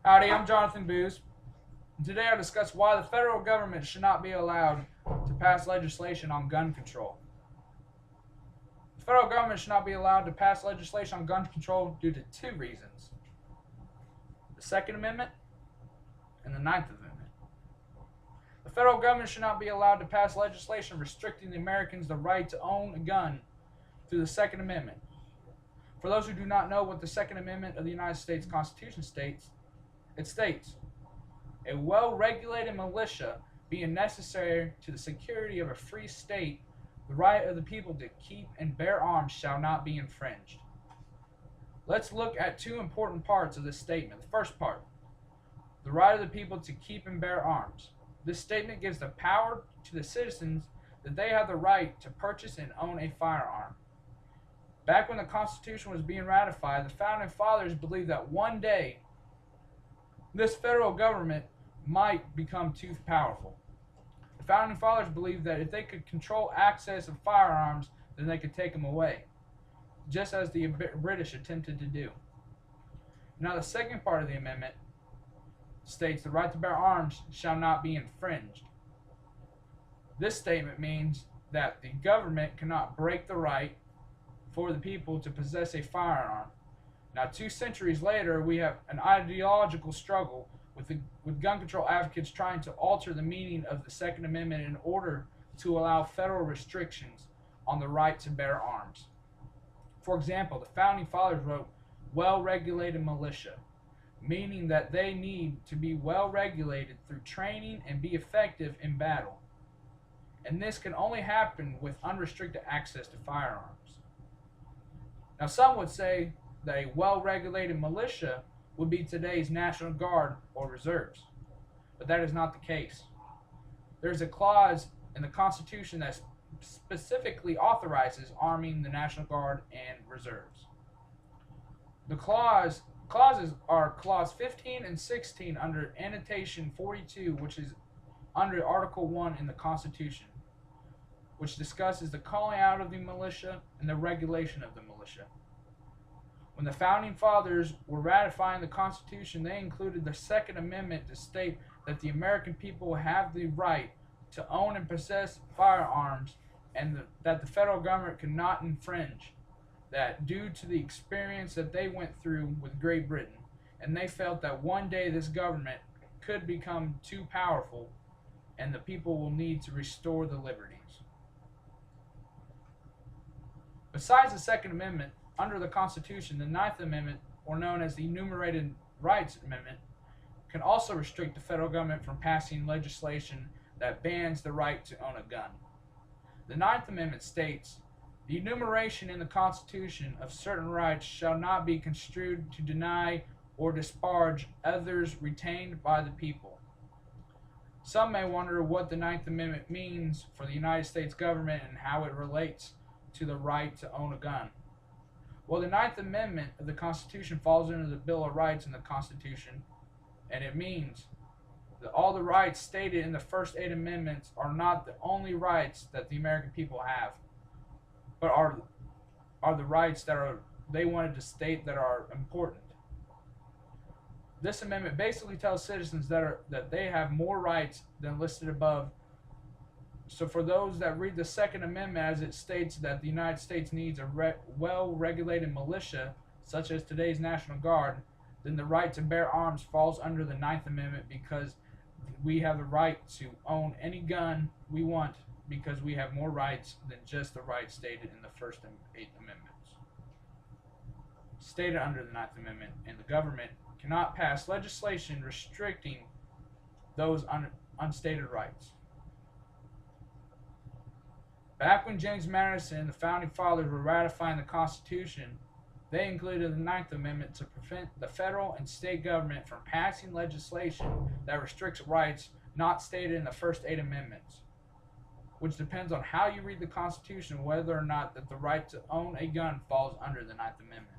Howdy, I'm Jonathan Booz. Today I'll discuss why the federal government should not be allowed to pass legislation on gun control. The federal government should not be allowed to pass legislation on gun control due to two reasons: the Second Amendment and the Ninth Amendment. The federal government should not be allowed to pass legislation restricting the Americans the right to own a gun through the Second Amendment. For those who do not know what the Second Amendment of the United States Constitution states, it states, "A well-regulated militia being necessary to the security of a free state, the right of the people to keep and bear arms shall not be infringed." Let's look at two important parts of this statement. The first part, the right of the people to keep and bear arms. This statement gives the power to the citizens that they have the right to purchase and own a firearm. Back when the Constitution was being ratified, the Founding Fathers believed that one day this federal government might become too powerful. The Founding Fathers believed that if they could control access of firearms, then they could take them away, just as the British attempted to do. Now, the second part of the amendment states the right to bear arms shall not be infringed. This statement means that the government cannot break the right for the people to possess a firearm. Now, 2 centuries later, we have an ideological struggle with gun control advocates trying to alter the meaning of the Second Amendment in order to allow federal restrictions on the right to bear arms. For example, the Founding Fathers wrote well-regulated militia, meaning that they need to be well-regulated through training and be effective in battle. And this can only happen with unrestricted access to firearms. Now, some would say that a well-regulated militia would be today's National Guard or reserves, but that is not the case. There's a clause in the Constitution that specifically authorizes arming the National Guard and reserves. The clauses are Clause 15 and 16 under Annotation 42, which is under Article 1 in the Constitution, which discusses the calling out of the militia and the regulation of the militia. When the Founding Fathers were ratifying the Constitution, they included the Second Amendment to state that the American people have the right to own and possess firearms, and that the federal government cannot infringe that due to the experience that they went through with Great Britain. And they felt that one day this government could become too powerful and the people will need to restore the liberties. Besides the Second Amendment, under the Constitution, the Ninth Amendment, or known as the Enumerated Rights Amendment, can also restrict the federal government from passing legislation that bans the right to own a gun. The Ninth Amendment states, "The enumeration in the Constitution of certain rights shall not be construed to deny or disparage others retained by the people." Some may wonder what the Ninth Amendment means for the United States government and how it relates to the right to own a gun. Well, the Ninth Amendment of the Constitution falls under the Bill of Rights in the Constitution, and it means that all the rights stated in the first 8 amendments are not the only rights that the American people have, but are the rights that they wanted to state that are important. This amendment basically tells citizens that they have more rights than listed above. So for those that read the Second Amendment, as it states that the United States needs a well-regulated militia, such as today's National Guard, then the right to bear arms falls under the Ninth Amendment, because we have the right to own any gun we want, because we have more rights than just the rights stated in the first 8 amendments. Stated under the Ninth Amendment, and the government cannot pass legislation restricting those unstated rights. Back when James Madison and the Founding Fathers were ratifying the Constitution, they included the Ninth Amendment to prevent the federal and state government from passing legislation that restricts rights not stated in the first 8 amendments, which depends on how you read the Constitution whether or not that the right to own a gun falls under the Ninth Amendment.